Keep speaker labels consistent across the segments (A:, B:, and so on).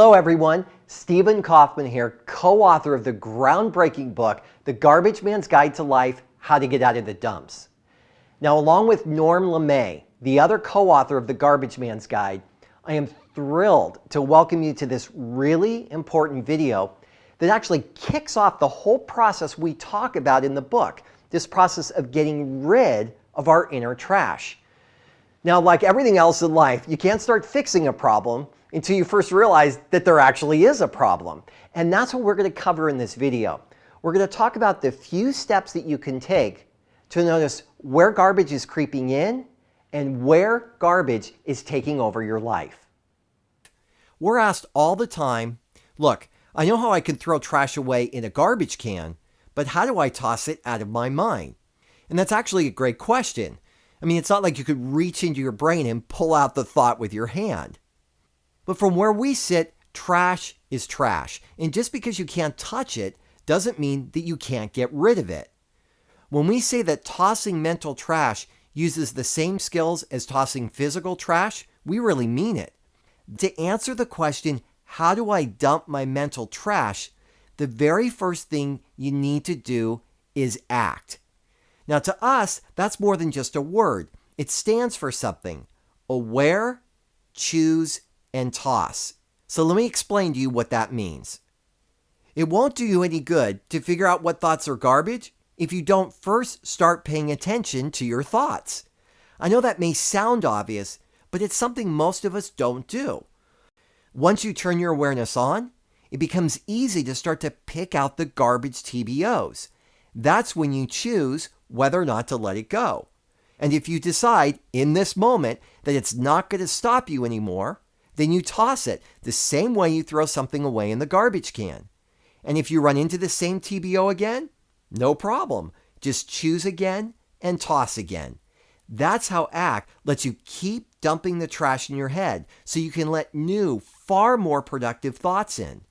A: Hello everyone, Stephen Kaufman here, co-author of the groundbreaking book, The Garbage Man's Guide to Life, How to Get Out of the Dumps. Now, along with Norm LeMay, the other co-author of The Garbage Man's Guide, I am thrilled to welcome you to this really important video that actually kicks off the whole process we talk about in the book, this process of getting rid of our inner trash. Now, like everything else in life, you can't start fixing a problem until you first realize that there actually is a problem. And that's what we're going to cover in this video. We're going to talk about the few steps that you can take to notice where garbage is creeping in and where garbage is taking over your life. We're asked all the time, look, I know how I can throw trash away in a garbage can, but how do I toss it out of my mind? And that's actually a great question. I mean, it's not like you could reach into your brain and pull out the thought with your hand. But from where we sit, trash is trash. And just because you can't touch it doesn't mean that you can't get rid of it. When we say that tossing mental trash uses the same skills as tossing physical trash, we really mean it. To answer the question, how do I dump my mental trash? The very first thing you need to do is act. Now, to us, that's more than just a word. It stands for something. Aware, choose, and toss. So let me explain to you what that means. It won't do you any good to figure out what thoughts are garbage if you don't first start paying attention to your thoughts. I know that may sound obvious, but it's something most of us don't do. Once you turn your awareness on, it becomes easy to start to pick out the garbage TBOs. That's when you choose whether or not to let it go. And if you decide in this moment that it's not going to stop you anymore, then you toss it the same way you throw something away in the garbage can. And if you run into the same TBO again, no problem. Just choose again and toss again. That's how ACT lets you keep dumping the trash in your head so you can let new, far more productive thoughts in.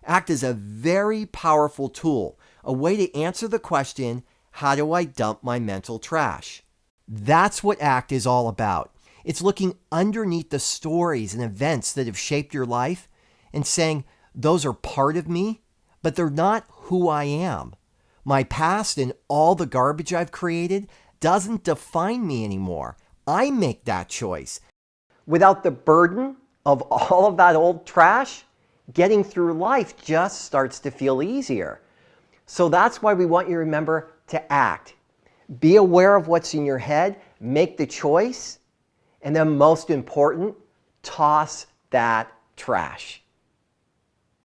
A: ACT is a very powerful tool, a way to answer the question, how do I dump my mental trash? That's what ACT is all about. It's looking underneath the stories and events that have shaped your life and saying, those are part of me, but they're not who I am. My past and all the garbage I've created doesn't define me anymore. I make that choice. Without the burden of all of that old trash, getting through life just starts to feel easier. So that's why we want you to remember to act. Be aware of what's in your head, make the choice, and then most important, toss that trash.